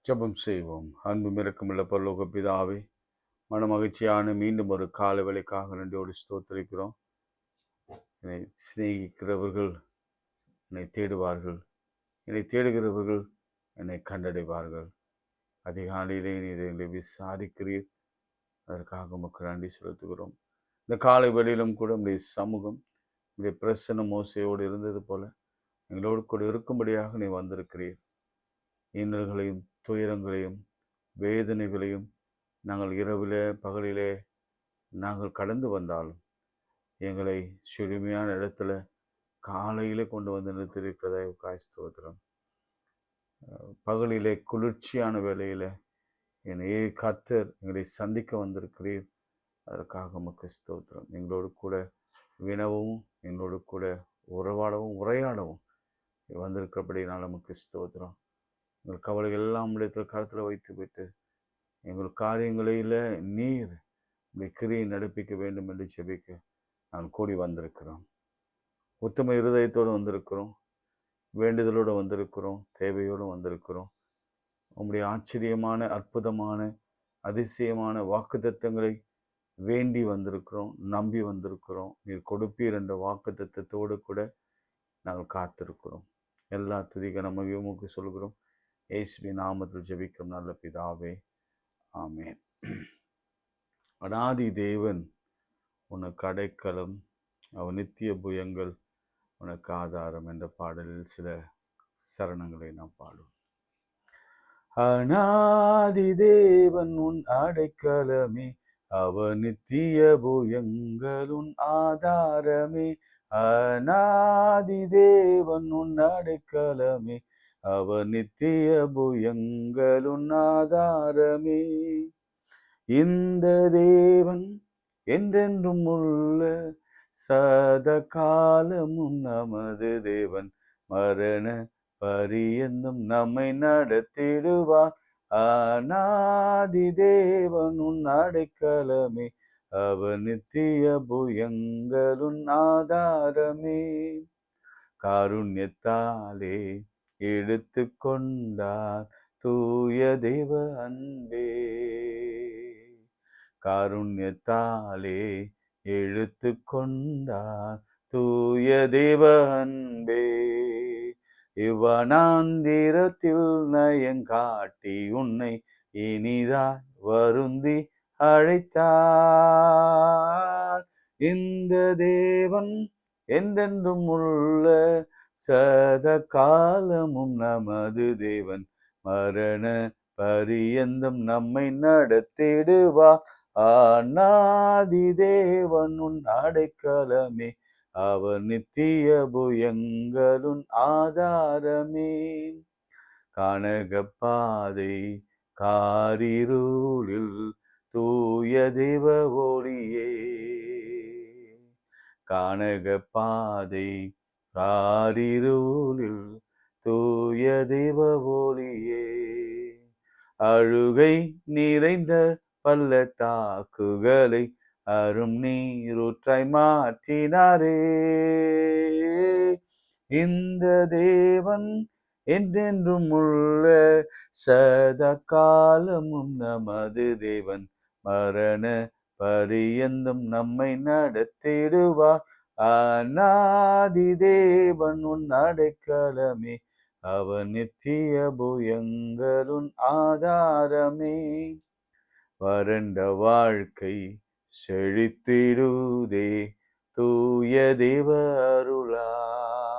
ஜெபம் செய்வோம். அன்பும் இரக்கமுள்ள பரலோக பிதாவே, மனமகிழ்ச்சியான மீண்டும் ஒரு காலை வேளைக்காக நன்றியோடு ஸ்தோத்திரிக்கிறோம். என்னை சிநேகிக்கிறவர்கள் என்னை தேடுவார்கள், என்னை தேடுகிறவர்கள் என்னை கண்டடைவார்கள். அதிகாலையிலே நீர் எங்களை விசாரிக்கிறீர், அதற்காக உமக்கு நன்றி செலுத்துகிறோம். இந்த காலை வேளையிலும் கூட உடைய சமூகம், உடைய பிரசன்னம் மோசையோடு இருந்தது போல எங்களோடு கூட இருக்கும்படியாக நீ வந்திருக்கிறீர். இன்னல்களையும் துயரங்களையும் வேதனைகளையும் நாங்கள் இரவிலே பகலிலே நாங்கள் கடந்து வந்தாலும் எங்களை செழுமையான இடத்துல காலையிலே கொண்டு வந்து நிறுத்திருக்கிறதை ஸ்தோத்திரம். பகலிலே குளிர்ச்சியான வேளையில என்னையே கர்த்தர் எங்களை சந்திக்க வந்திருக்கிறீர், அதற்காக உமக்கு ஸ்தோத்திரம். எங்களோடு கூட வினவும் எங்களோடு கூட உரையாடவும் வந்திருக்கிறபடினால நமக்கு ஸ்தோத்திரம். எங்கள் கவலைகள் எல்லாம் இடத்துல கருத்தில் வைத்து விட்டு எங்கள் காரியங்களில் நீர் உடைய கிரியை நடப்பிக்க வேண்டும் என்று செபிக்க நான் கூடி வந்திருக்கிறோம். உத்தம இருதயத்தோடு வந்திருக்கிறோம், வேண்டுதலோடு வந்திருக்கிறோம், தேவையோடு வந்திருக்கிறோம். உங்களுடைய ஆச்சரியமான அற்புதமான அதிசயமான வாக்குத்தத்தங்களை வேண்டி வந்திருக்கிறோம், நம்பி வந்திருக்கிறோம். நீர் கொடுப்பீர் என்ற வாக்குத்தத்தத்தோடு கூட நாங்கள் காத்திருக்கிறோம். எல்லா துதிக்க நமக்கு சொல்கிறோம். இயேசுவின் நாமத்தில் ஜெபிக்கும் நல்ல பிதாவே, ஆமென். அநாதி தேவன் உனக்கு அடைக்கலம், அவன் நித்திய புயங்கள் உனக்கு ஆதாரம் என்ற பாடலில் சில சரணங்களை நாம் பாடுவோம். அநாதி தேவன் உன் அடைக்கலமே, அவன் நித்திய புயங்கள் உன் ஆதாரமே. அநாதி தேவன் உன் அடைக்கலமே, அவன் நித்திய புயங்கள் உன் ஆதாரமே. இந்த தேவன் என்றென்றும் உள்ள சத காலமும் நமது தேவன், மரண பரியந்தம் நம்மை நடத்திடுவார். அநாதி தேவன் உன் அடைக்கலமே, அவன் நித்திய புயங்கள் உன் ஆதாரமே. காருண்யத்தாலே எடுத்து கொண்டார் தூய தேவ அன்பே, காருண்யத்தாலே எடுத்து கொண்டார் தூய தேவ அன்பே. இவ்வனாந்திரத்தில் நயங்காட்டி உன்னை இனிதாய் வருந்தி அழைத்தார். இந்த தேவன் என்றென்றும் உள்ள சத காலமும் நமது தேவன், மரண பரியந்தம் நம்மை நடத்திடுவார். அநாதி தேவன் உன் அடைக்கலமே, அவர் நித்திய புயங்கள் உன் ஆதாரமே. கானக பாதை காரிருளில் தூய தேவ ஒளியே, கானக பாதை காரிருளில் தூய தேவ ஒளியே. அழுகை நிறைந்த பள்ளத்தாக்குகளை அரும் நீரூற்றாய் மாற்றினாரே. இந்த தேவன் என்றென்றும் உள்ள சத காலமும் நமது தேவன், மரண பரியந்தம் நம்மை நடத்திடுவார். அநாதி தேவன் உன் அடைக்கலமே, அவன் நித்திய புயங்கள் உன் ஆதாரமே. வறண்ட வாழ்க்கை செழித்திடுதே தூய தேவ அருளால்,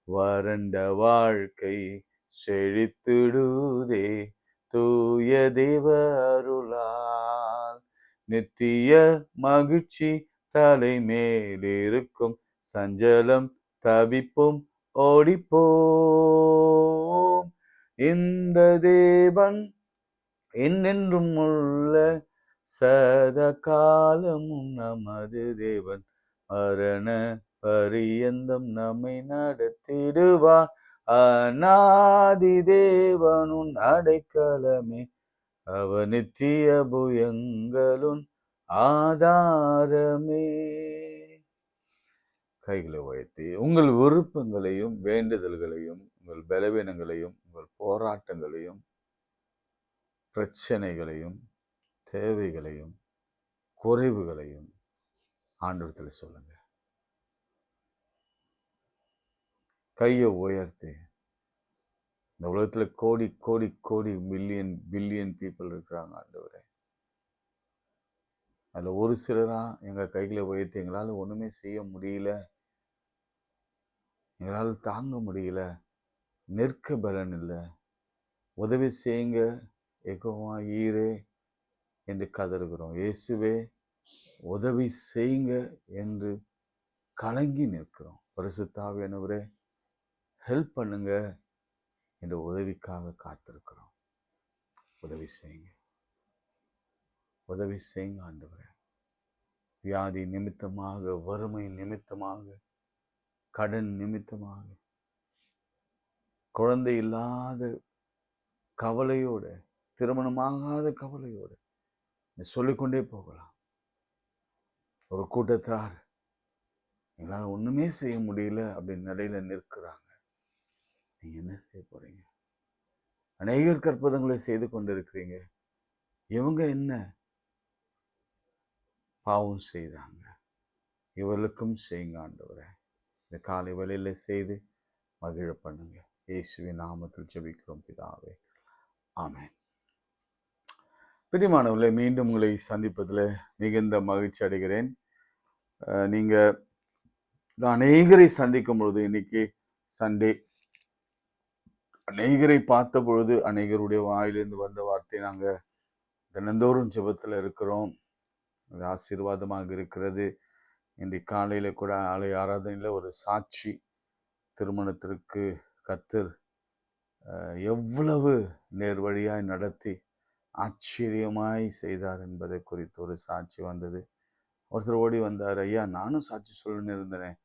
வறண்ட வாழ்க்கை செழித்திடுதே தூய தேவ அருளால். நித்திய மகிழ்ச்சி தலை மேலிருக்கும், சஞ்சலம் தவிப்பும் ஓடிப்போம். இந்த தேவன் என்னென்றும் உள்ள சத காலமும் நமது தேவன், மரண பரியந்தம் நம்மை நடத்திடுவார். அநாதி தேவன் உன் அடைக்கலமே, அவர் நித்திய புயங்கள் உன் ஆதாரமே. கைகளை உயர்த்தி உங்கள் விருப்பங்களையும் வேண்டுதல்களையும் உங்கள் பலவீனங்களையும் உங்கள் போராட்டங்களையும் பிரச்சனைகளையும் தேவைகளையும் குறைவுகளையும் ஆண்டவரத்தில் சொல்லுங்க. கையை உயர்த்தி, இந்த உலகத்துல கோடி கோடி கோடி மில்லியன் பில்லியன் பீப்புள் இருக்கிறாங்க ஆண்டவரே. அதுல ஒரு சிலரா எங்க கைகளை உயர்த்தி, எங்களால் ஒண்ணுமே செய்ய முடியல, எங்களால் தாங்க முடியல, நிற்க பலன் இல்லை, உதவி செய்யுங்க யெகோவா ஈரே என்று கதறுகிறோம். இயேசுவே உதவி செய்யுங்க என்று கலங்கி நிற்கிறோம். பரிசுத்த ஆவியானவரே ஹெல்ப் பண்ணுங்க என்ற உதவிக்காக காத்திருக்கிறோம். உதவி செய்யுங்க, உதவி செய்யுங்க ஆண்டவரே. வியாதி நிமித்தமாக, வறுமை நிமித்தமாக, கடன் நிமித்தமாக, குழந்தை இல்லாத கவலையோட, திருமணமாகாத கவலையோட சொல்லிக்கொண்டே போகலாம். ஒரு கூட்டத்தார் எங்களால் ஒண்ணுமே செய்ய முடியல அப்படின்னு நிலையில நிற்கிறாங்க. நீங்க என்ன செய்ய போறீங்க? அநேகர் அற்புதங்களை செய்து கொண்டிருக்கிறீங்க. இவங்க என்ன பாவம் செய்தாங்க? இவர்களுக்கும் செய்யுங்க ஆண்டவரே. இந்த காலை வேளையில செய்து மகிழ பண்ணுங்க. இயேசுவின் நாமத்தில் ஜெபிக்கிறோம் பிதாவே, ஆமென். பிரியமானவர்களே, மீண்டும் உங்களை சந்திப்பதில் மிகுந்த மகிழ்ச்சி அடைகிறேன். நீங்க அநேகரை சந்திக்கும் பொழுது, இன்னைக்கு சண்டே, அநேகரை பார்த்த பொழுது அநேகருடைய வாயிலிருந்து வந்த வார்த்தை, நாங்க தினந்தோறும் ஜெபத்தில் இருக்கிறோம், அது ஆசீர்வாதமாக இருக்கிறது. இன்றைக்கு காலையில கூட ஆலய ஆராதனையில் ஒரு சாட்சி, திருமணத்திற்கு கர்த்தர் எவ்வளவு நேர்வழியாய் நடத்தி ஆச்சரியமாய் செய்தார் என்பதை குறித்து ஒரு சாட்சி வந்தது. ஒருத்தர் ஓடி வந்தார், ஐயா நானும் சாட்சி சொல்லணும்னு இருந்தேன்.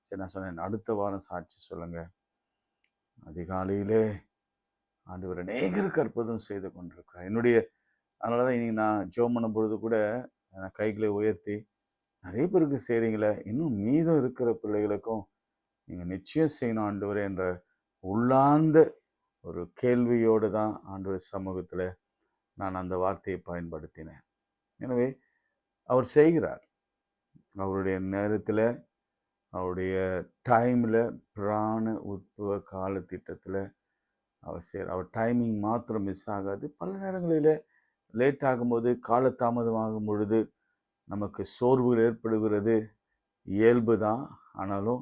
சரி, நான் சொன்னேன் அடுத்த வாரம் சாட்சி சொல்லுங்க. அதிகாலையிலே ஆண்டவர் அநேகருக்கு அற்புதம் செய்து கொண்டிருக்கிறார். அதனாலதான் இன்னைக்கு நான் ஜெபம் பண்ணும் பொழுது கூட நான் கைகளை உயர்த்தி, நிறைய பேருக்கு செய்றீங்களே, இன்னும் மீதம் இருக்கிற பிள்ளைகளுக்கும் நீங்க நிச்சயம் செய்யணும் ஆண்டவரே என்ற உள்ளார்ந்த ஒரு கேள்வியோடு தான் ஆண்டவர் சமூகத்துல நான் அந்த வார்த்தையை பயன்படுத்தினேன். எனவே அவர் செய்கிறார். அவருடைய நேரத்தில், அவருடைய டைமில், பிராண உத்பவ கால திட்டத்தில் அவர் செய்கிறார். அவர் டைமிங் மாத்திரம் மிஸ் ஆகாது. பல நேரங்களில் லேட் ஆகும்போது, காலதாமதமாகும் பொழுது நமக்கு சோர்வுகள் ஏற்படுகிறது, இயல்பு தான். ஆனாலும்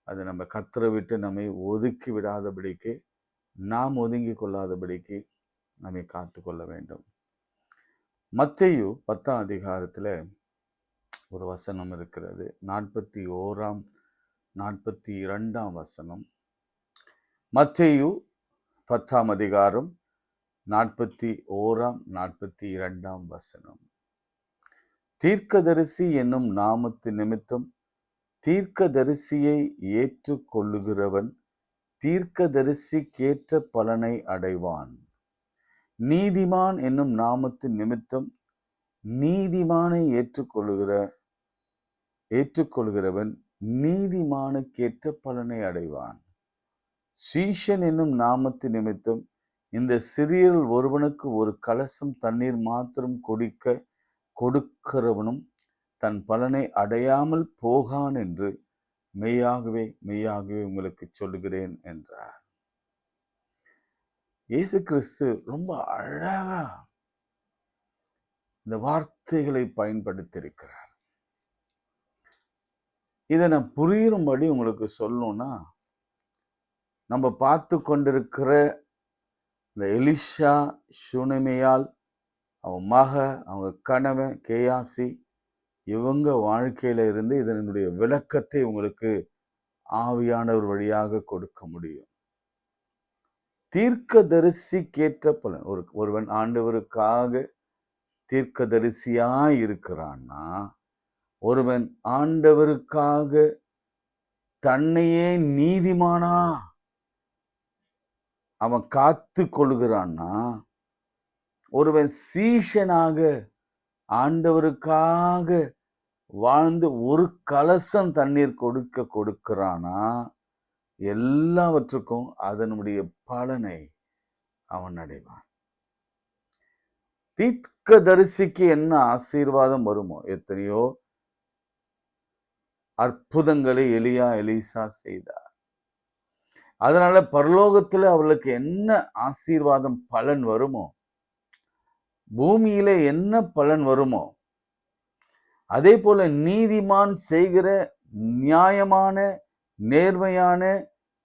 அது நம்ம கர்த்தரை விட்டு நம்மை ஒதுக்கி விடாதபடிக்கு, நாம் ஒதுங்கி கொள்ளாதபடிக்கு நம்மை காத்து கொள்ள வேண்டும். மத்தேயு 10ஆம் அதிகாரத்தில் ஒரு வசனம் இருக்கிறது. 41ஆம் 42ஆம் வசனம். மத்தேயு 10ஆம் அதிகாரம் 41ஆம் 42ஆம் வசனம். தீர்க்கதரிசி என்னும் நாமத்து நிமித்தம் தீர்க்கதரிசியை ஏற்றுக்கொள்ளுகிறவன் தீர்க்கதரிசிக்கேற்ற பலனை அடைவான். நீதிமான் என்னும் நாமத்து நிமித்தம் நீதிமானை ஏற்றுக்கொள்கிறவன் நீதிமானுக்கேற்ற பலனை அடைவான். சீஷன் என்னும் நாமத்து நிமித்தம் இந்த சிறியரில் ஒருவனுக்கு ஒரு கலசம் தண்ணீர் மாத்திரம் கொடுக்கிறவனும் தன் பலனை அடையாமல் போகான் என்று மெய்யாகவே மெய்யாகவே உங்களுக்கு சொல்லுகிறேன் என்றார். இயேசு கிறிஸ்து ரொம்ப அழகா இந்த வார்த்தைகளை பயன்படுத்தியிருக்கிறார். இதை நான் புரியும்படி உங்களுக்கு சொல்லணும்னா, நம்ம பார்த்து கொண்டிருக்கிற இந்த எலிஷா, சூனேமியால், அவன் மக, அவங்க கணவன் கேயாசி, இவங்க வாழ்க்கையில இருந்து இதனுடைய விளக்கத்தை உங்களுக்கு ஆவியானவர் வழியாக கொடுக்க முடியும். தீர்க்கதரிசிக்கேற்ற பலன். ஒருவன் ஆண்டவருக்காக தீர்க்கதரிசியாய் இருக்கிறான்னா, ஒருவன் ஆண்டவருக்காக தன்னையே நீதிமானா அவன் காத்து கொள்கிறான்னா, ஒருவன் சீஷனாக ஆண்டவருக்காக வாழ்ந்து ஒரு கலசம் தண்ணீர் கொடுக்கிறானா, எல்லாவற்றுக்கும் அதனுடைய பலனை அவன் அடைவான். தீர்க்கதரிசிக்கு என்ன ஆசீர்வாதம் வருமோ, எத்தனையோ அற்புதங்களை எலிசா செய்தார். அதனால பரலோகத்துல அவளுக்கு என்ன ஆசீர்வாதம் பலன் வருமோ, பூமியில என்ன பலன் வருமோ, அதே போல நீதிமான் செய்கிற நியாயமான நேர்மையான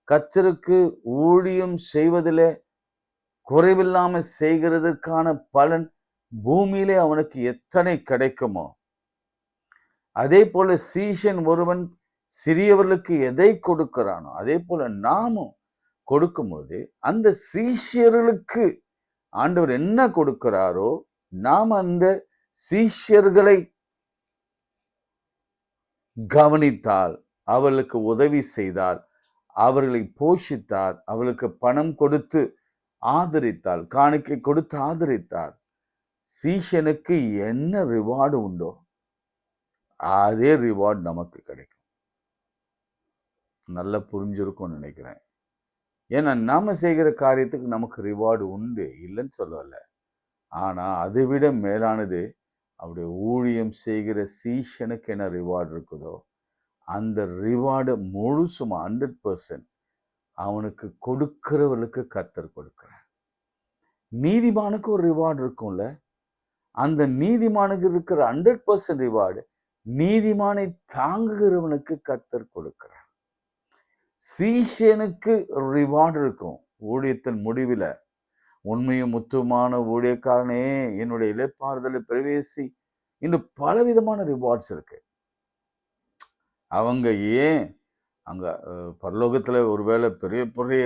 கர்த்தருக்கு ஊழியம் செய்வதில் குறைவில்லாம செய்கிறதுக்கான பலன் பூமியிலே அவனுக்கு எத்தனை கிடைக்குமோ, அதே போல சீஷன் ஒருவன் சிறியவர்களுக்கு எதை கொடுக்கிறானோ அதே போல நாமும் கொடுக்கும்போது அந்த சீஷர்களுக்கு ஆண்டவர் என்ன கொடுக்கிறாரோ நாம் அந்த சீஷர்களை கவனித்தால், அவர்களுக்கு உதவி செய்தால், அவர்களை போஷித்தால், அவர்களுக்கு பணம் கொடுத்து ஆதரித்தால், காணிக்கை கொடுத்து ஆதரித்தால், சீஷனுக்கு என்ன ரிவார்டு உண்டோ அதே ரிவார்டு நமக்கு கிடைக்கும். நல்லா புரிஞ்சிருக்கும்னு நினைக்கிறேன். ஏன்னா நாம செய்கிற காரியத்துக்கு நமக்கு ரிவார்டு உண்டு, இல்லைன்னு சொல்லல. ஆனா அதை விட மேலானது அவருடைய ஊழியம் செய்கிற சீஷனுக்கு என்ன ரிவார்டு இருக்குதோ அந்த ரிவார்டு முழுசுமா 100% அவனுக்கு கொடுக்கிறவர்களுக்கு கர்த்தர் கொடுக்கிறார். நீதிமானுக்கு ஒரு ரிவார்டு இருக்கும்ல, அந்த நீதிமானுக்கு இருக்கிற 100% ரிவார்டு நீதிமானை தாங்குகிறவனுக்கு கர்த்தர் கொடுக்கிறார். சீஷனுக்கு ரிவார்டு இருக்கும். ஊழியத்தின் முடிவில் உண்மையும் முத்துமான ஊழியக்காரனே என்னுடைய இளைப்பாறுதலை பிரவேசி இன்னும் பலவிதமான ரிவார்ட்ஸ் இருக்கு. அவங்க ஏன் அங்க பரலோகத்துல ஒருவேளை பெரிய பெரிய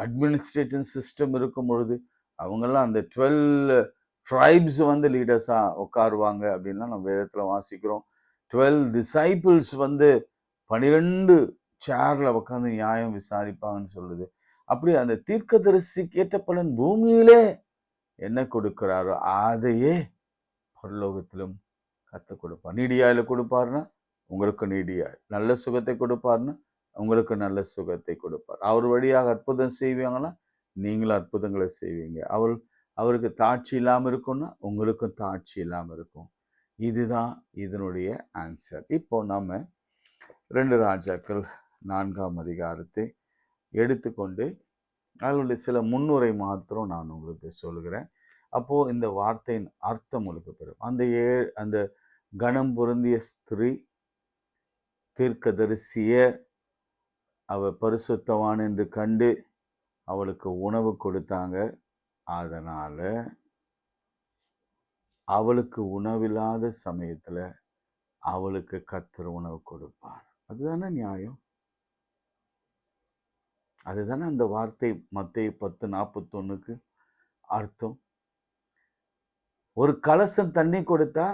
அட்மினிஸ்ட்ரேட்டிவ் சிஸ்டம் இருக்கும் பொழுது அவங்கெல்லாம் அந்த 12 ட்ரைப்ஸ் வந்து லீடர்ஸா உட்காருவாங்க அப்படின்லாம் நம்ம வேதத்துல வாசிக்கிறோம். 12 டிசைபிள்ஸ் வந்து 12 சேர்ல உட்காந்து நியாயம் விசாரிப்பாங்கன்னு சொல்லுது. அப்படி அந்த தீர்க்கதரிசிக்கு ஏற்ற பலன் பூமியிலே என்ன கொடுக்கிறாரோ அதையே பரலோகத்திலும் கர்த்தர் கொடுப்பார். நீடியாயில கொடுப்பாருன்னா உங்களுக்கு நீடியாய், நல்ல சுகத்தை கொடுப்பாருன்னா உங்களுக்கு நல்ல சுகத்தை கொடுப்பார். அவர் வழியாக அற்புதம் செய்வாங்கன்னா நீங்களும் அற்புதங்களை செய்வீங்க. அவருக்கு தாட்சி இல்லாமல் இருக்கும்னா உங்களுக்கும் தாட்சி இல்லாமல் இருக்கும். இதுதான் இதனுடைய ஆன்சர். இப்போ நம்ம 2 ராஜாக்கள் 4ஆம் அதிகாரத்தை எடுத்துக்கொண்டு அதனுடைய சில முன்னுரை மாத்திரம் நான் உங்களுக்கு சொல்லுகிறேன். அப்போ இந்த வார்த்தையின் அர்த்தம் உங்களுக்கு பெறும். அந்த கணம் பொருந்திய ஸ்திரீ தீர்க்கதரிசிய அவ பரிசுத்தவான் என்று கண்டு அவளுக்கு உணவு கொடுத்தாங்க. அதனால அவளுக்கு உணவில்லாத சமயத்துல அவளுக்கு கர்த்தர் உணவு கொடுப்பார். அதுதானே நியாயம். அதுதானே அந்த வார்த்தை மத்தேயு 10:41 அர்த்தம். ஒரு கலசம் தண்ணி கொடுத்தா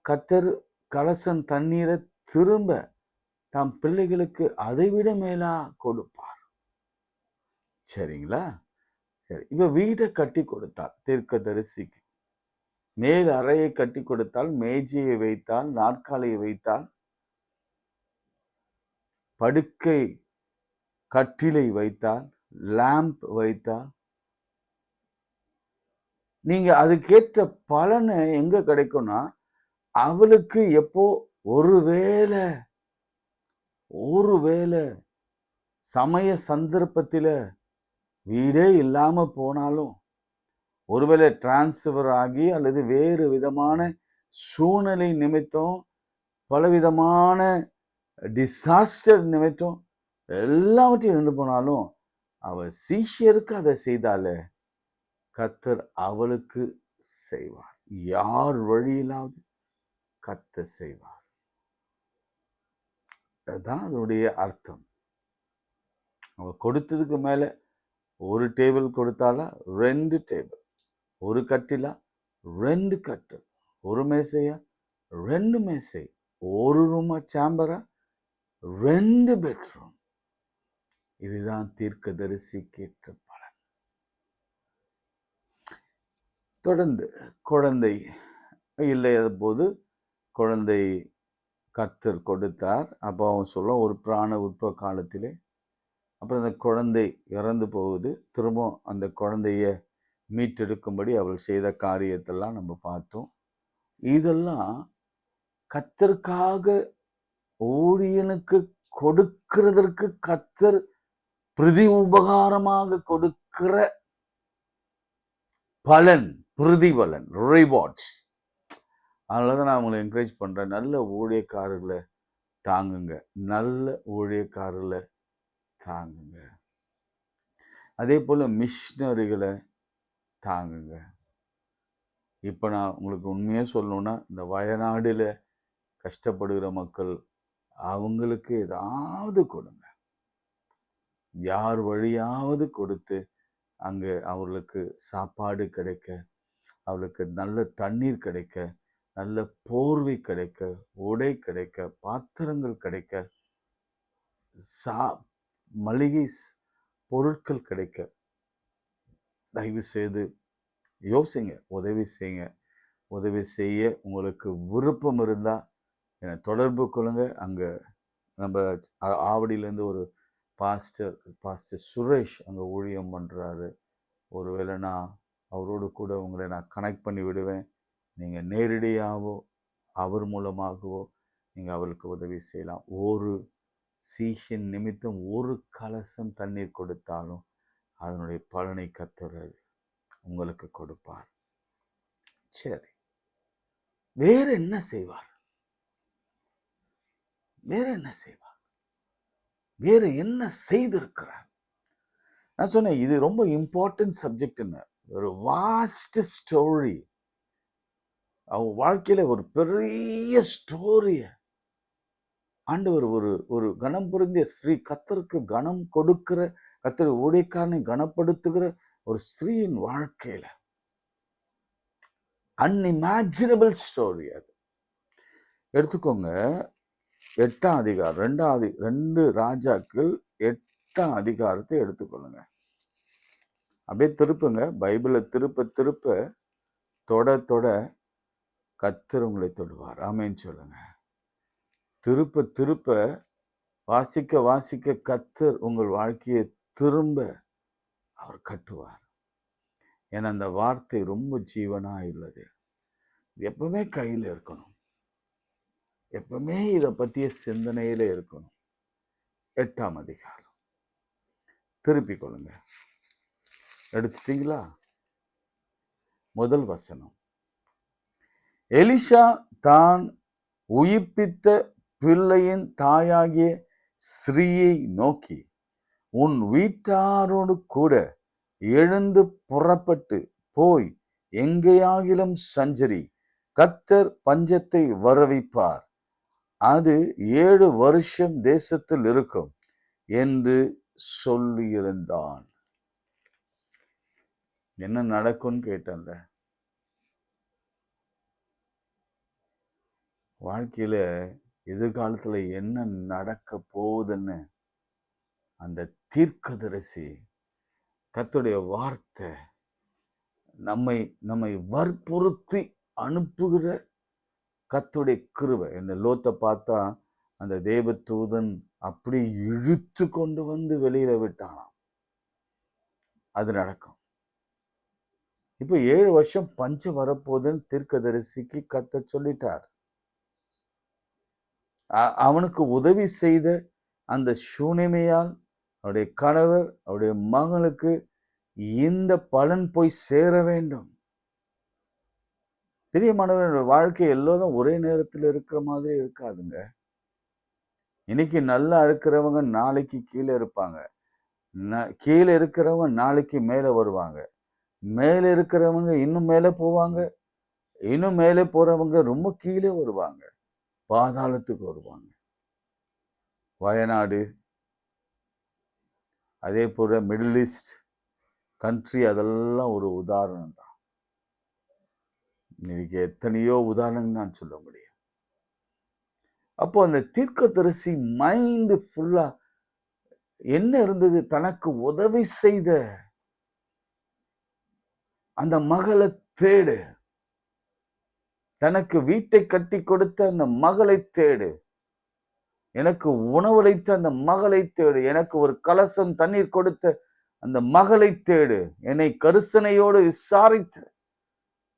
கர்த்தர் கலசம் தண்ணீரை திரும்ப தம் பிள்ளைகளுக்கு அதைவிட மேலா கொடுப்பார். சரிங்களா? சரி, இப்ப வீட்டை கட்டி கொடுத்தால் தீர்க்கதரிசிக்கு மேல் அறையை கட்டி கொடுத்தால், மேஜையை வைத்தால், நாற்காலியை வைத்தால், படுக்கை கட்டிலை வைத்தால், லேம்ப் வைத்தால், நீங்க அதுக்கேற்ற பலனை எங்க கிடைக்கும்னா அவளுக்கு எப்போ ஒருவேளை சமய சந்தர்ப்பத்தில வீடே இல்லாம போனாலும், ஒருவேளை டிரான்ஸ்ஃபர் ஆகி அல்லது வேறு விதமான சூழ்நிலை நிமித்தம் பலவிதமான டிசாஸ்டர் நிமித்தம் எல்லாவற்றையும் இழந்து போனாலும் அவ சீஷருக்கு அதை செய்தாலே கர்த்தர் அவளுக்கு செய்வார். யார் வழியிலாவது கர்த்தர் செய்வார். அதுதான் அதனுடைய அர்த்தம். அவ கொடுத்ததுக்கு மேல ஒரு டேபிள் கொடுத்தாலா 2 டேபிள், ஒரு கட்டிலா 2 கட்டில், ஒரு மேசையா 2 மேசை, ஒரு ரூமா சாம்பரா 2 பெட்ரூம். இதுதான் தீர்க்கதரிசிக்கு ஏற்ற பலன். தொடர்ந்து குழந்தை இல்லாத போது குழந்தை கர்த்தர் கொடுத்தார். அப்போ அவன் சொல்ல ஒரு பிராண உற்ப காலத்திலே அப்புறம் அந்த குழந்தை இறந்து போகுது. திரும்ப அந்த குழந்தைய மீட்டெடுக்கும்படி அவள் செய்த காரியத்தெல்லாம் நம்ம பார்த்தோம். இதெல்லாம் கர்த்தருக்காக ஊழியனுக்கு கொடுக்கிறதற்கு கர்த்தர் பிரதி உபகாரமாக கொடுக்கிற பலன், பிரதிபலன், ரிவார்ட்ஸ். அதனாலதான் நான் உங்களை என்கரேஜ் பண்றேன். நல்ல ஊழியக்காரர்களை தாங்குங்க, நல்ல ஊழியக்காரர்களை தாங்குங்க. அதே போல மிஷினரிகளை தாங்குங்க. இப்போ நான் உங்களுக்கு உண்மையாக சொல்லணும்னா, இந்த வயநாடுல கஷ்டப்படுகிற மக்கள், அவங்களுக்கு ஏதாவது கொடுங்க. யார் வழியாவது கொடுத்து அங்கே அவர்களுக்கு சாப்பாடு கிடைக்க, அவளுக்கு நல்ல தண்ணீர் கிடைக்க, நல்ல போர்வை கிடைக்க, உடை கிடைக்க, பாத்திரங்கள் கிடைக்க, மளிகை பொருட்கள் கிடைக்க தயவு செய்து யோசிங்க, உதவி செய்யுங்க. உதவி செய்ய உங்களுக்கு விருப்பம் இருந்தால் என்னை தொடர்பு கொள்ளுங்க. அங்கே நம்ம ஆவடியிலேருந்து ஒரு பாஸ்டர் சுரேஷ் அங்கே ஊழியம் பண்ணுறாரு. ஒருவேளை நான் அவரோடு கூட உங்களை நான் கனெக்ட் பண்ணி விடுவேன். நீங்கள் நேரடியாகவோ அவர் மூலமாகவோ நீங்கள் அவருக்கு உதவி செய்யலாம். ஒரு சீஷன் நிமித்தம் ஒரு கலசம் தண்ணீர் கொடுத்தாலும் அதனுடைய பலனை கர்த்தர் உங்களுக்கு கொடுப்பார். சரி, வேற என்ன செய்வார்? வேற என்ன செய்வார்? வேற என்ன செய்திருக்கிறார்? நான் சொன்னேன், இது ரொம்ப இம்பார்ட்டன்ட் சப்ஜெக்ட்னு. ஒரு வாஸ்ட் ஸ்டோரி. அவங்க வாழ்க்கையில ஒரு பெரிய ஸ்டோரிய ஆண்டவர் ஒரு கனம் பொருந்திய ஸ்ரீ, கர்த்தருக்கு கனம் கொடுக்கிற, கர்த்தர் ஊழியக்காரனை கனப்படுத்துகிற ஒரு ஸ்திரீயின் வாழ்க்கையில அன்இமேஜினபிள் ஸ்டோரி. அது எடுத்துக்கோங்க. 8ஆம் அதிகாரம், 2 ராஜாக்கள் 8ஆம் அதிகாரத்தை எடுத்துக்கொள்ளுங்க. அப்படியே திருப்புங்க. பைபிளை திருப்ப திருப்ப தொட கர்த்தர் உங்களை தொடுவார். ஆமென் சொல்லுங்க. திருப்ப திருப்ப வாசிக்க கர்த்தர் உங்கள் வாழ்க்கையை திரும்ப அவர் கட்டுவார். ஏன்னா அந்த வார்த்தை ரொம்ப ஜீவனா உள்ளது. எப்பவுமே கையில் இருக்கணும், எப்பவுமே இதை பற்றிய சிந்தனையில இருக்கணும். 8ஆம் அதிகாரம் திருப்பிக் கொள்ளுங்க. எடுத்துட்டீங்களா? முதல் வசனம். எலிஷா தான் உயிர்ப்பித்த பிள்ளையின் தாயாகிய ஸ்ரீயை நோக்கி, உன் வீட்டாரோடு கூட எழுந்து புறப்பட்டு போய் எங்கேயாகிலும் சஞ்சரி, கர்த்தர் பஞ்சத்தை வரவைப்பார், அது 7 வருஷம் தேசத்தில் இருக்கும் என்று சொல்லியிருந்தான். என்ன நடக்கும்னு கேட்டேன்ல. வாழ்க்கையில எதிர்காலத்துல என்ன நடக்க போகுதுன்னு அந்த தீர்க்கதரிசி, கர்த்தருடைய வார்த்தை நம்மை வற்புறுத்தி அனுப்புகிற கர்த்தருடைய கிருபை. என்ன லோத்தை பார்த்தா அந்த தேவ தூதன் அப்படி இழுத்து கொண்டு வந்து வெளியில விட்டானாம். அது நடக்கும். இப்ப 7 வருஷம் பஞ்சம் வரப்போகுதுன்னு தீர்க்கதரிசிக்கு கர்த்தர் சொல்லிட்டார். அவனுக்கு உதவி செய்த அந்த சூனிமையால் அவருடைய கணவர், அவருடைய மகளுக்கு இந்த பலன் போய் சேர வேண்டும். பிரியமானவர்கள், வாழ்க்கை எல்லோரும் ஒரே நேரத்தில் இருக்கிற மாதிரி இருக்காதுங்க. இன்னைக்கு நல்லா இருக்கிறவங்க நாளைக்கு கீழே இருப்பாங்க, கீழே இருக்கிறவங்க நாளைக்கு மேலே வருவாங்க, மேலே இருக்கிறவங்க இன்னும் மேலே போவாங்க, இன்னும் மேலே போறவங்க ரொம்ப கீழே வருவாங்க, பாதாளத்துக்கு வருவாங்க. வயநாடு, அதே போல மிடில் ஈஸ்ட் கண்ட்ரி, அதெல்லாம் ஒரு உதாரணம் தான். இன்னைக்கு எத்தனையோ உதாரணங்கள் நான் சொல்ல முடியும். அப்போ அந்த தீர்க்கதரிசி மைண்ட் ஃபுல்லா என்ன இருந்தது? தனக்கு உதவி செய்த அந்த மகளை தேடு, தனக்கு வீட்டை கட்டி கொடுத்த அந்த மகளை தேடு. எனக்கு உணவளித்த அந்த மகளை தேடு. எனக்கு ஒரு கலசம் தண்ணீர் கொடுத்த அந்த மகளை தேடு. என்னை கரிசனையோடு விசாரித்த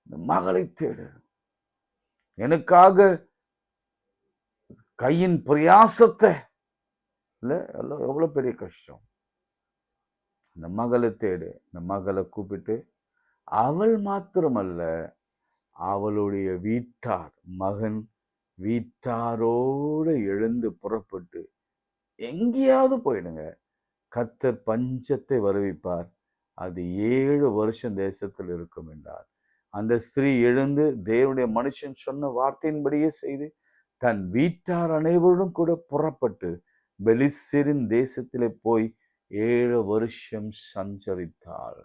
அந்த மகளை தேடு. எனக்காக கையின் பிரயாசத்தை இல்ல எவ்வளவு பெரிய கஷ்டம். இந்த மகளை தேடு. இந்த மகளை கூப்பிட்டு, அவள் மாத்திரமல்ல, அவளுடைய வீட்டார், மகன் வீட்டாரோடு எழுந்து புறப்பட்டு எங்கேயாவது போயிடுங்க, கர்த்தர் பஞ்சத்தை வருவிப்பார், அது 7 வருஷம் தேசத்தில் இருக்கும் என்றார். அந்த ஸ்திரீ எழுந்து தேவனுடைய மனுஷன் சொன்ன வார்த்தையின்படியே செய்து தன் வீட்டார் அனைவரும் கூட புறப்பட்டு பெலிஸ்தரின் தேசத்திலே போய் 7 வருஷம் சஞ்சரித்தாள்.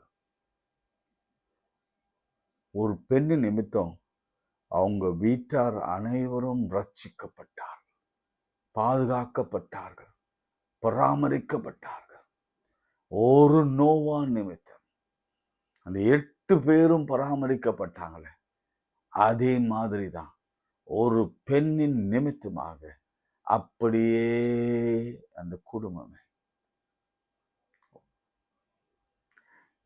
ஒரு பெண்ணு நிமித்தம் அவங்க வீட்டார் அனைவரும் ரட்சிக்கப்பட்டார்கள், பாதுகாக்கப்பட்டார்கள், பராமரிக்கப்பட்டார்கள். ஒரு நோவா நிமித்தம் அந்த 8 பேரும் பராமரிக்கப்பட்டாங்களே, அதே மாதிரிதான் ஒரு பெண்ணின் நிமித்தமாக அப்படியே அந்த குடும்பமே.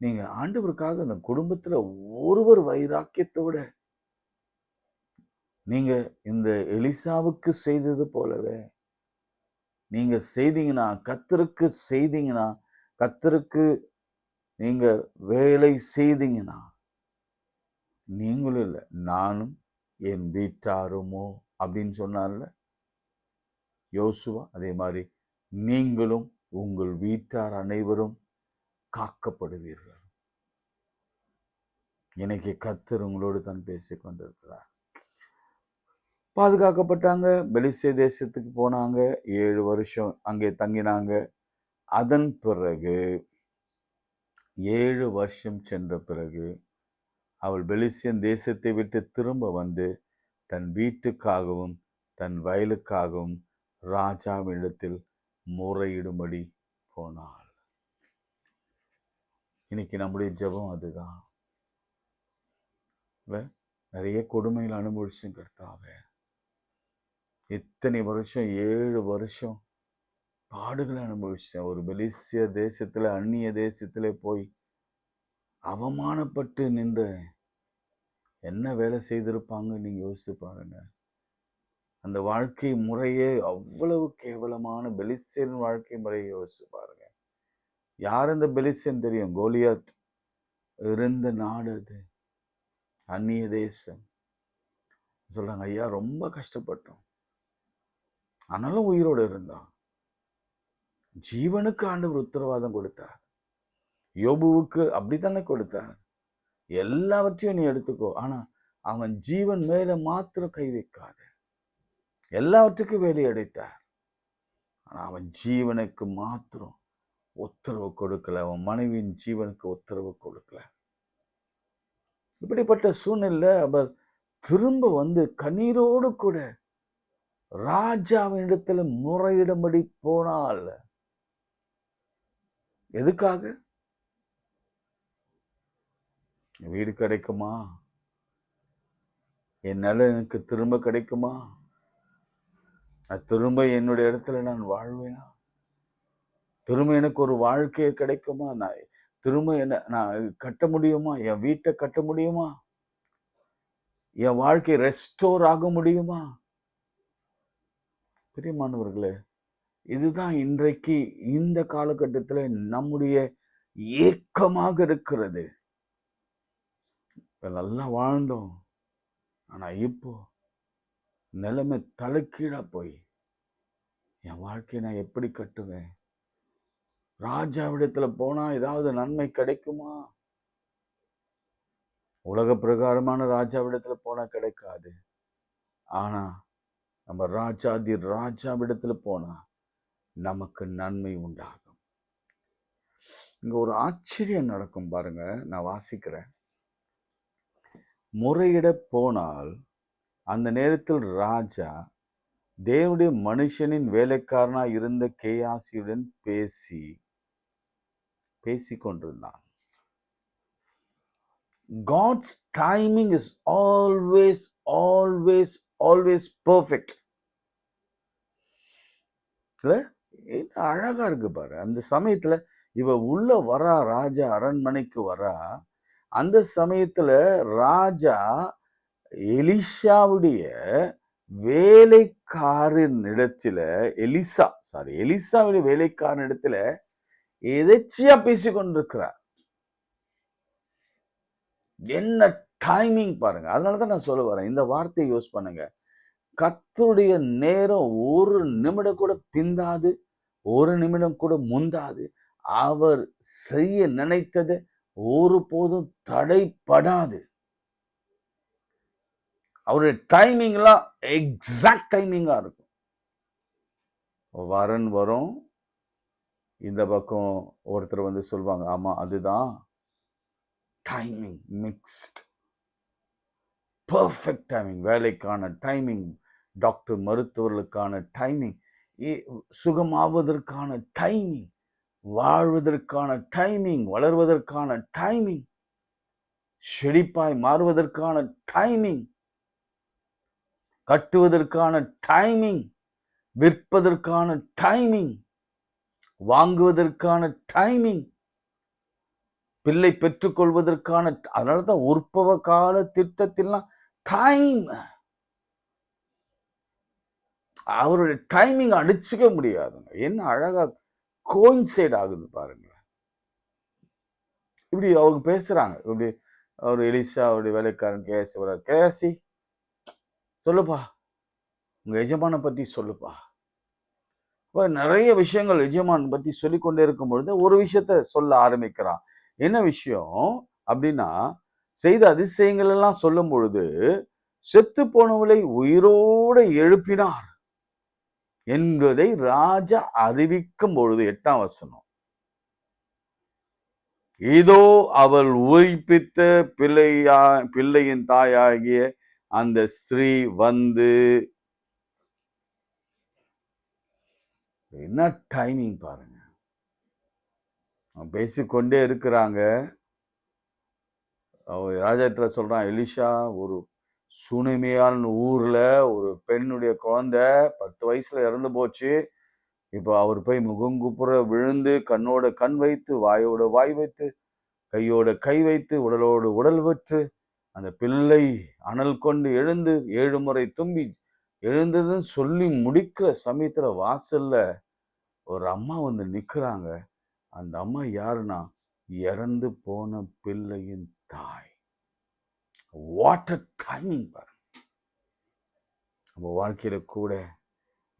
நீங்க ஆண்டவருக்காக அந்த குடும்பத்துல ஒருவர் வைராக்கியத்தோட நீங்க இந்த எலிசாவுக்கு செய்தது போலவே நீங்க செய்தீங்கன்னா, கர்த்தருக்கு செய்தீங்கன்னா, கர்த்தருக்கு நீங்க வேலை செய்தீங்கன்னா, நீங்களும் இல்லை நானும் என் வீட்டாருமோ அப்படின்னு சொன்னார்ல யோசுவா, அதே மாதிரி நீங்களும் உங்கள் வீட்டார் அனைவரும் காக்கப்படுவீர்கள். இன்னைக்கு கர்த்தர் உங்களோடு தான் பேசிக் கொண்டிருக்கிறார். பாதுகாக்கப்பட்டாங்க, பெலிஸ்தே தேசத்துக்கு போனாங்க, 7 வருஷம் அங்கே தங்கினாங்க. அதன் பிறகு 7 வருஷம் சென்ற பிறகு அவள் பெலிஸ்தியன் தேசத்தை விட்டு திரும்ப வந்து தன் வீட்டுக்காகவும் தன் வயலுக்காகவும் ராஜாவிடத்தில் முறையிடும்படி போனாள். இன்னைக்கு நம்முடைய ஜெபம் அதுதான். நிறைய கொடுமைகள் அனுபவிச்சு கர்த்தாவே, இத்தனை வருஷம் 7 வருஷம் பாடுகளை அனுபவிச்சேன். ஒரு பெலிஸ்திய தேசத்துல, அந்நிய தேசத்துல போய் அவமானப்பட்டு நின்ற என்ன வேலை செய்திருப்பாங்க நீங்க யோசிச்சு பாருங்க. அந்த வாழ்க்கை முறையே அவ்வளவு கேவலமான பெலிஸ்தியன் வாழ்க்கை முறையை யோசிச்சு பாருங்க. யார் அந்த பெலிஸ்தியன் தெரியும்? கோலியாத் இருந்த நாடு அது, அந்நிய தேசம். சொல்றாங்க, ஐயா ரொம்ப கஷ்டப்பட்டோம், ஆனாலும் உயிரோடு இருந்தான். ஜீவனுக்கு ஆண்டவர் உத்தரவாதம் கொடுத்தார். யோபுவுக்கு அப்படித்தானே கொடுத்தார். எல்லாவற்றையும் நீ எடுத்துக்கோ, ஆனா அவன் ஜீவன் மேல மாத்திரம் கை வைக்காத. எல்லாவற்றுக்கும் வேலை அடைத்தார், ஆனா அவன் ஜீவனுக்கு மாத்திரம் உத்தரவு கொடுக்கல. அவன் மனைவியின் ஜீவனுக்கு உத்தரவு கொடுக்கல. இப்படிப்பட்ட சூழ்நிலை அவர் திரும்ப வந்து கண்ணீரோடு கூட ராஜாவின் இடத்துல முறையிடும்படி போனால். எதுக்காக? வீடு கிடைக்குமா? என் நிலம் எனக்கு திரும்ப கிடைக்குமா? திரும்ப என்னுடைய இடத்துல நான் வாழ்வேனா? திரும்ப எனக்கு ஒரு வாழ்க்கையை கிடைக்குமா? நான் திரும்ப நான் கட்ட முடியுமா? என் வீட்டை கட்ட முடியுமா? என் வாழ்க்கை ரெஸ்டோர் ஆக முடியுமா? பிரியமானவர்களே, இதுதான் இன்றைக்கு இந்த காலகட்டத்தில் நம்முடைய ஏக்கமாக இருக்கிறது. நல்லா வாழ்ந்தோம், ஆனா இப்போ நிலைமை தலைக்கீழா போய் என் வாழ்க்கையை நான் எப்படி கட்டுவேன்? ராஜாவிடத்துல போனா ஏதாவது நன்மை கிடைக்குமா? உலக பிரகாரமான ராஜாவிடத்துல போனா கிடைக்காது. ஆனா நம்ம ராஜாவிடத்துல போனா நமக்கு நன்மை உண்டாகும். இங்க ஒரு ஆச்சரியம் நடக்கும் பாருங்க, நான் வாசிக்கிறேன். முறையிட போனால் அந்த நேரத்தில் ராஜா தேவனுடைய மனுஷனின் வேலைக்காரனா இருந்த கேயாசியுடன் பேசிக்கொண்டிருந்தான். God's timing is always perfect. இல்ல அழகா இருக்கு பாரு. அந்த சமயத்துல இவ உள்ள வரா, ராஜா அரண்மனைக்கு வரா. அந்த சமயத்துல ராஜா எலிஷாவுடைய வேலைக்காரன் இடத்துல எலிசாவுடைய வேலைக்காரன் இடத்துல எதேச்சியா பேசிக் கொண்டிருக்கிறார். என்ன டைமிங் பாருங்க. அதனாலதான் நான் சொல்ல வரேன், இந்த வார்த்தையை யூஸ் பண்ணுங்க. கர்த்தருடைய நேரம் ஒரு நிமிடம் கூட பிந்தாது, ஒரு நிமிடம் கூட முந்தாது. அவர் செய்ய நினைத்தது ஒருபோதும் தடைப்படாது. அவருடைய டைமிங் எல்லாம் எக்ஸாக்ட் டைமிங்கா இருக்கும். வரன் வரும், இந்த பக்கம் ஒருத்தர் வந்து சொல்லுவாங்க, ஆமா அதுதான் டைமிங். Mixed perfect timing. வேலைக்கான டைமிங், டாக்டர் மருத்துவர்களுக்கான டைமிங், சுகமாவதற்கான டைமிங், வாழ்வதற்கான டைமிங், வளர்வதற்கான டைமிங், செழிப்பாய் மாறுவதற்கான டைமிங், கட்டுவதற்கான டைமிங், விற்பதற்கான டைமிங், வாங்குவதற்கான டைமிங், பிள்ளை பெற்றுக்கொள்வதற்கான. அதனாலதான் உற்பவ கால திட்டத்திலாம் டைம். அவருடைய டைமிங் அடிச்சுக்க முடியாதுங்க. என்ன அழகா கோயின்சைட் ஆகுது பாருங்க. இப்படி அவங்க பேசுறாங்க. இப்படி அவர் எலிசா அவருடைய வேலைக்காரன் கேசி வர்றார். கேசி சொல்லுப்பா, உங்க எஜமான பத்தி சொல்லுப்பா. நிறைய விஷயங்கள் எஜமான் பத்தி சொல்லிக்கொண்டே இருக்கும் பொழுது ஒரு விஷயத்த சொல்ல ஆரம்பிக்கிறான். என்ன விஷயம் அப்படின்னா, செய்த அதிசயங்கள் எல்லாம் சொல்லும் பொழுது செத்து போனவளை உயிரோட எழுப்பினார் என்பதை ராஜா அறிவிக்கும் பொழுது 8ஆம் வசனம், இதோ அவள் உயிர்ப்பித்த பிள்ளையின் தாயாகிய அந்த ஸ்திரீ வந்து. என்ன டைமிங் பாருங்க. பேசிக்கொண்டே இருக்கிறாங்க. ராஜா சொல்றான், எலிஷா, ஒரு சுனிமையான ஊர்ல ஒரு பெண்ணுடைய குழந்தை 10 வயசுல இறந்து போச்சு. இப்போ அவர் போய் முகங்குப்புற விழுந்து கண்ணோட கண் வைத்து, வாயோட வாய் வைத்து, கையோட கை வைத்து, உடலோடு உடல் வச்சு, அந்த பிள்ளை அனல் கொண்டு எழுந்து 7 முறை தும்பி எழுந்ததுன்னு சொல்லி முடிக்கிற சமயத்துல வாசல்ல ஒரு அம்மா வந்து நிக்கிறாங்க. அந்த அம்மா யாருன்னா, இறந்து போன பிள்ளையின் தாய். வாட் அ டைமிங் பாருங்க. நம்ம வாழ்க்கையில கூட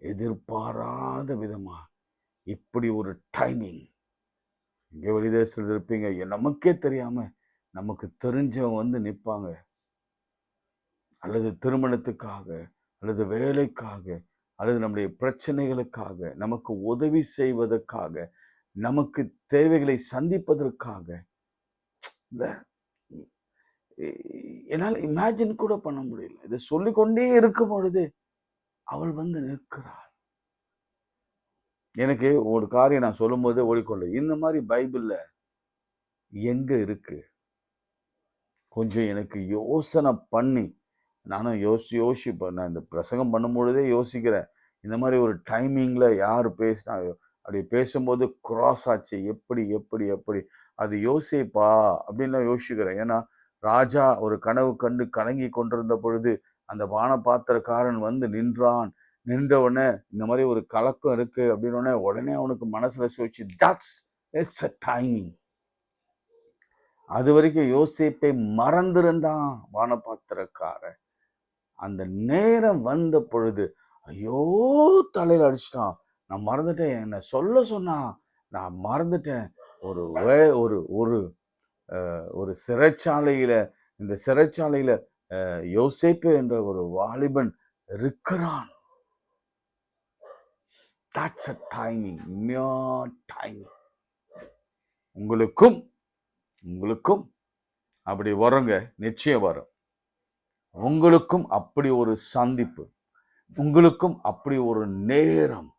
எதிர்பாராத விதமா இப்படி ஒரு டைமிங். இங்கே வெளிதேசத்தில் இருப்பீங்க, நமக்கே தெரியாம நமக்கு தெரிஞ்சவங்க வந்து நிற்பாங்க. அல்லது திருமணத்துக்காக, அல்லது வேலைக்காக, அல்லது நம்முடைய பிரச்சனைகளுக்காக, நமக்கு உதவி செய்வதற்காக, நமக்கு தேவைகளை சந்திப்பதற்காக. என்னால் இமேஜின் கூட பண்ண முடியல. இதை சொல்லிக்கொண்டே இருக்கும் பொழுது அவள் வந்து நிற்கிறாள். எனக்கு ஒரு காரியம் நான் சொல்லும் போதே ஓடிக்கொள்ள, இந்த மாதிரி பைபிள்ல எங்க இருக்கு? கொஞ்சம் எனக்கு யோசனை பண்ணி, நானும் யோசிப்பேன். நான் இந்த பிரசங்கம் பண்ணும் பொழுதே யோசிக்கிறேன், இந்த மாதிரி ஒரு டைமிங்ல யார் பேசினா, அப்படி பேசும்போது கிராஸ் ஆச்சு, எப்படி எப்படி எப்படி அது யோசிப்பா அப்படின்னு யோசிக்கிறேன். ஏன்னா ராஜா ஒரு கனவு கண்டு கலங்கி கொண்டிருந்த பொழுது அந்த பானபாத்திரக்காரன் வந்து நின்றான். நின்ற உடனே இந்த மாதிரி ஒரு கலக்கம் இருக்கு அப்படின்னு உடனே அவனுக்கு மனசுல சோச்சு, தட்ஸ் இட்ஸ் அ டைமிங். அது வரைக்கும் யோசேப்பை மறந்திருந்தான் பானபாத்திரக்காரன். அந்த நேரம் வந்த பொழுது ஐயோ தலையில அடிச்சிட்டான். நான் மறந்துட்டேன், என்ன சொல்ல சொன்னா நான் மறந்துட்டேன். ஒரு ஒரு ஒரு ஒரு சிறைச்சாலையில, இந்த சிறைச்சாலையில யோசேப்பு என்ற ஒரு வாலிபன் இருக்கிறான். That's a timing, mere timing. உங்களுக்கும் அப்படி வருங்க, நிச்சயம் வரும். உங்களுக்கும் அப்படி ஒரு சந்திப்பு, உங்களுக்கும் அப்படி ஒரு நேரம்,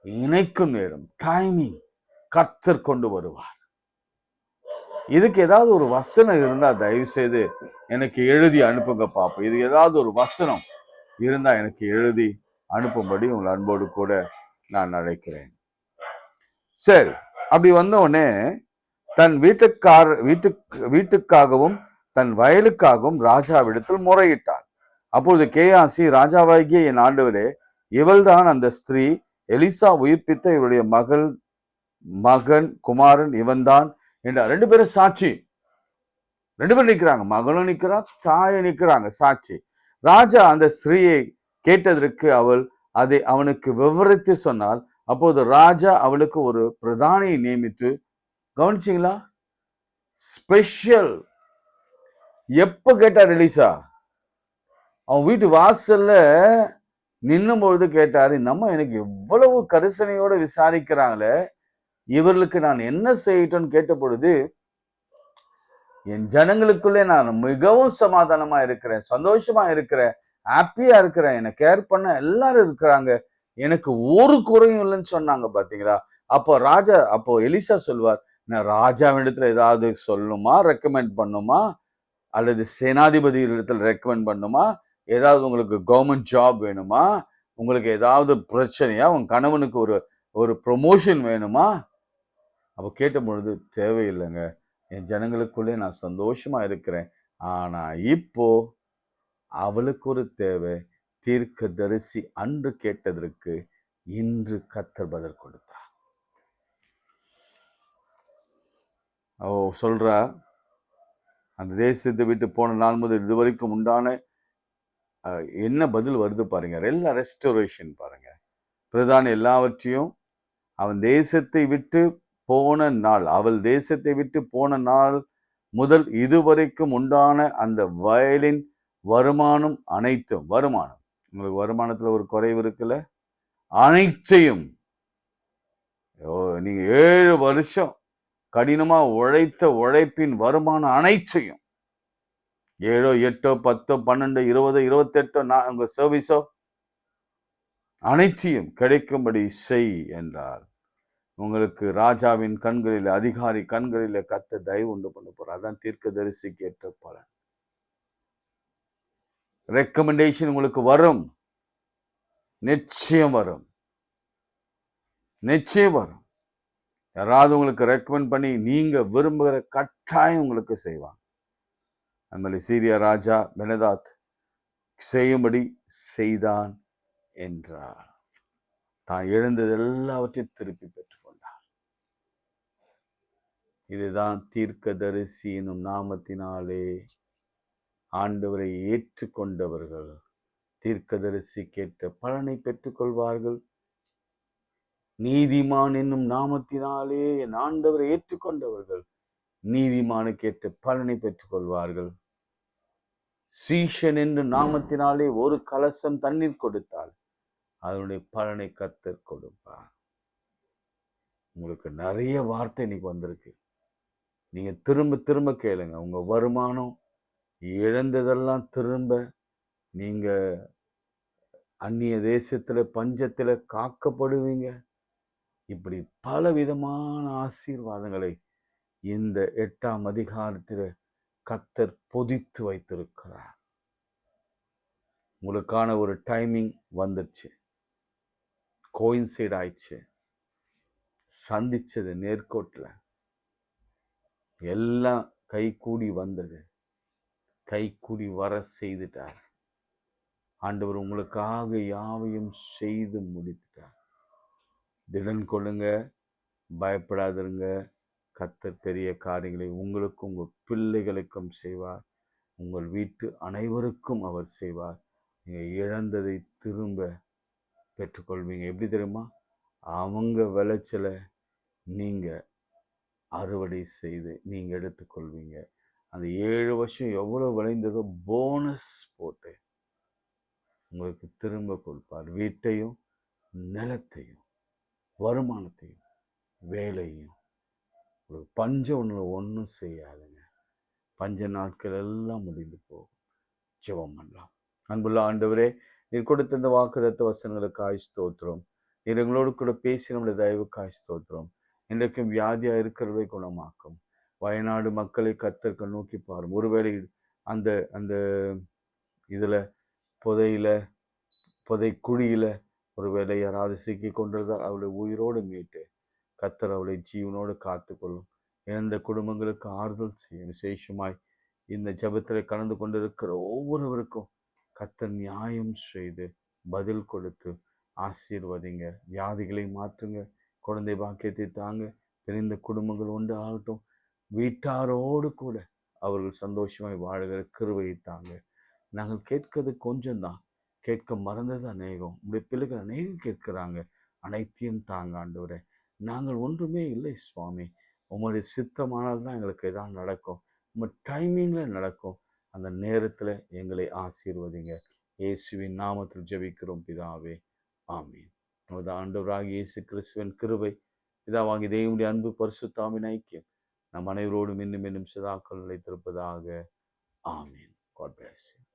இணைக்கும் நேரம், டைமிங் கர்த்தர் கொண்டு வருவார். இதுக்கு ஏதாவது ஒரு வசனம் இருந்தா தயவு செய்து எனக்கு எழுதி அனுப்புங்க பாப்போம். இது ஏதாவது ஒரு வசனம் இருந்தா எனக்கு எழுதி அனுப்பும்படி உங்கள் அன்போடு கூட நான் அழைக்கிறேன். சரி, அப்படி வந்த உடனே தன் வீட்டுக்காகவும் தன் வயலுக்காகவும் ராஜாவிடத்தில் முறையிட்டார். அப்பொழுது கேயாசி, ராஜாவாகிய என் ஆண்டவரே, இவள்தான் அந்த ஸ்திரீ, எலிசா உயிர்ப்பித்த இவருடைய மகன் குமாரன் இவன்தான் என்றார். 2 பேரும் சாட்சி, 2 பேரும் நிற்கிறாங்க, மகனும் நிற்கிறான், சாய நிற்கிறாங்க சாட்சி. ராஜா அந்த ஸ்திரீயை கேட்டதற்கு அவள் அதை அவனுக்கு விவரித்து சொன்னால், அப்போது ராஜா அவளுக்கு ஒரு பிரதானியை நியமித்து, கவனிச்சிங்களா, ஸ்பெஷல். எப்ப கேட்டார் எலிசா? அவன் வீட்டு வாசல்ல நின்னும் பொழுது கேட்டாரு. இந்த அம்மா எனக்கு எவ்வளவு கரிசனையோட விசாரிக்கிறாங்களே, இவர்களுக்கு நான் என்ன செய்யட்டும்னு கேட்ட பொழுது, என் ஜனங்களுக்குள்ளே நான் மிகவும் சமாதானமா இருக்கிறேன், சந்தோஷமா இருக்கிறேன், ஹாப்பியா இருக்கிறேன், என்னை கேர் பண்ண எல்லாரும் இருக்கிறாங்க, எனக்கு ஒரு குறையும் இல்லைன்னு சொன்னாங்க. பாத்தீங்களா? அப்போ எலிசா சொல்வார், நான் ராஜாவிடத்துல ஏதாவது சொல்லணுமா, ரெக்கமெண்ட் பண்ணுமா, அல்லது சேனாதிபதி இடத்துல ரெக்கமெண்ட் பண்ணுமா, ஏதாவது உங்களுக்கு கவர்மெண்ட் ஜாப் வேணுமா, உங்களுக்கு ஏதாவது பிரச்சனையா, உங்க கணவனுக்கு ஒரு ப்ரொமோஷன் வேணுமா? அப்போ கேட்ட பொழுது, தேவையில்லைங்க, என் ஜனங்களுக்குள்ளே நான் சந்தோஷமா இருக்கிறேன். ஆனா இப்போ அவளுக்கு ஒரு தேவை. தீர்க்கதரிசி அன்று கேட்டதற்கு இன்று கர்த்தர் பதில் கொடுத்தார். அவ சொல்றா, அந்த தேசத்தை விட்டு போன நாள் முதல் இதுவரைக்கும் உண்டான என்ன பதில் வருது பாருங்க. எல்லாம் ரெஸ்டோரேஷன் பாருங்க. பிரதான எல்லாவற்றையும் அவன் தேசத்தை விட்டு போன நாள், அவள் தேசத்தை விட்டு போன நாள் முதல் இதுவரைக்கும் உண்டான அந்த வயலின் வருமானம் அனைத்தும், வருமானம், உங்களுக்கு வருமானத்துல ஒரு குறைவு இருக்குல்ல, அனைத்தையும் நீங்க 7 வருஷம் கடினமா உழைத்த உழைப்பின் வருமானம் அனைத்தையும், 7, 8, 10, 12, 20, 28 உங்க சர்வீஸோ அனைத்தையும் கிடைக்கும்படி செய் என்றார். உங்களுக்கு ராஜாவின் கண்களில், அதிகாரி கண்களில் கர்த்தர் தயவு உண்டு பண்ண போறார். அதான் தீர்க்கதரிசிக்கு ஏற்ற பலன். ரெக்கமெண்டேஷன் உங்களுக்கு வரும், நிச்சயம் வரும், நிச்சயம் வரும். யாராவது உங்களுக்கு ரெக்கமெண்ட் பண்ணி நீங்க விரும்புகிற கட்டாயம் உங்களுக்கு செய்வாங்க. நம்மளை சீரியா ராஜா பெனதாத் செய்யும்படி செய்தான் என்றார். தான் எழுந்தது எல்லாவற்றையும் திருப்பி பெற்றுக்கொண்டார். இதுதான் தீர்க்கதரிசி என்னும் நாமத்தினாலே ஆண்டவரை ஏற்றுக்கொண்டவர்கள் தீர்க்கதரிசி கேட்ட பலனை பெற்றுக்கொள்வார்கள். நீதிமான் என்னும் நாமத்தினாலே என் ஆண்டவரை ஏற்றுக்கொண்டவர்கள் நீதிமானுக்கு ஏற்ற பலனை பெற்றுக்கொள்வார்கள். சீஷன் என்று நாமத்தினாலே ஒரு கலசம் தண்ணீர் கொடுத்தால் அதனுடைய பலனை கர்த்தர் கொடுப்பார். உங்களுக்கு நிறைய வார்த்தை இன்னைக்கு வந்திருக்கு. நீங்க திரும்ப திரும்ப கேளுங்க. உங்க வருமானம் இழந்ததெல்லாம் திரும்ப, நீங்க அந்நிய தேசத்துல பஞ்சத்துல காக்கப்படுவீங்க. இப்படி பல விதமான ஆசீர்வாதங்களை இந்த 8ஆம் அதிகாரத்தில் கர்த்தர் பொதித்து வைத்திருக்கிறார். உங்களுக்கான ஒரு டைமிங் வந்துடுச்சு, கோயின்சைட் ஆயிடுச்சு, சந்திச்சது நேர்கோட்டில், எல்லாம் கை கூடி வந்தது, கை கூடி வர செய்துட்டார். ஆண்டவர் உங்களுக்காக யாவையும் செய்து முடித்துட்டார். திடன் கொள்ளுங்க, பயப்படாதிருங்க. கர்த்தர் பெரிய காரியங்களை உங்களுக்கும் உங்கள் பிள்ளைகளுக்கும் செய்வார். உங்கள் வீட்டு அனைவருக்கும் அவர் செய்வார். நீங்கள் இழந்ததை திரும்ப பெற்றுக்கொள்வீங்க. எப்படி தெரியுமா? அவங்க விளைச்சலை நீங்கள் அறுவடை செய்து நீங்கள் எடுத்துக்கொள்வீங்க. அந்த 7 வருஷம் எவ்வளோ விளைந்ததோ போனஸ் போட்டு உங்களுக்கு திரும்ப கொடுப்பார். வீட்டையும் நிலத்தையும் வருமானத்தையும் வேலையும். ஒரு பஞ்சம் ஒன்றும் செய்யாதுங்க. பஞ்ச நாட்கள் எல்லாம் முடிந்து போகும். ஜெபம் பண்ணலாம். அன்புள்ள ஆண்டவரே, நீர் கொடுத்த இந்த வாக்குத்தத்த வசனங்களுக்காய் ஸ்தோத்திரம். நீர் எங்களோடு கூட பேசி நம்முடைய தயவுக்காய் ஸ்தோத்திரம். இன்றைக்கும் வியாதியா இருக்கிறதை குணமாக்கும். வயநாடு மக்களை கர்த்தர் நோக்கி பாரும். ஒருவேளை அந்த அந்த இதுல புதை குழியில ஒருவேளை யாராவது சிக்கி கொண்டிருந்தால் அவளை உயிரோடு மீட்டு கர்த்தர் அவளை ஜீவனோடு காத்துக்கொள்ளும். இழந்த குடும்பங்களுக்கு ஆறுதல் செய்யும். விசேஷமாய் இந்த ஜெபத்தில் கலந்து கொண்டிருக்கிற ஒவ்வொருவருக்கும் கர்த்தர் நியாயம் செய்து பதில் கொடுத்து ஆசீர்வதிங்க. வியாதிகளை மாற்றுங்க. குழந்தை பாக்கியத்தை தாங்க. பிரிந்த குடும்பங்கள் உண்டு ஆகட்டும். வீட்டாரோடு கூட அவர்கள் சந்தோஷமாய் வாழுகிற கிருபையை தாங்க. நாங்கள் கேட்கிறது கொஞ்சம்தான், கேட்க மறந்தது அநேகம். உங்களுடைய பிள்ளைகள் அநேகம் கேட்கிறாங்க. அனைத்தையும் தாங்க ஆண்டவரே. நாங்கள் ஒன்றுமே இல்லை சுவாமி. உங்களுடைய சித்தமானால் தான் எங்களுக்கு எதாவது நடக்கும். உங்கள் டைமிங்கில் நடக்கும். அந்த நேரத்தில் எங்களை ஆசீர்வதிங்க. இயேசுவின் நாமத்தில் ஜெபிக்கிறோம் பிதாவே, ஆமீன். நமது ஆண்டவராகிய இயேசு கிறிஸ்துவின் கிருபை, பிதாவாகிய தேவனுடைய அன்பு, பரிசுத்தாவின் ஐக்கியம் நம் அனைவரோடும் இன்னும் இன்னும் சதாக்கள் நிலைத்திருப்பதாக. ஆமீன். God bless you.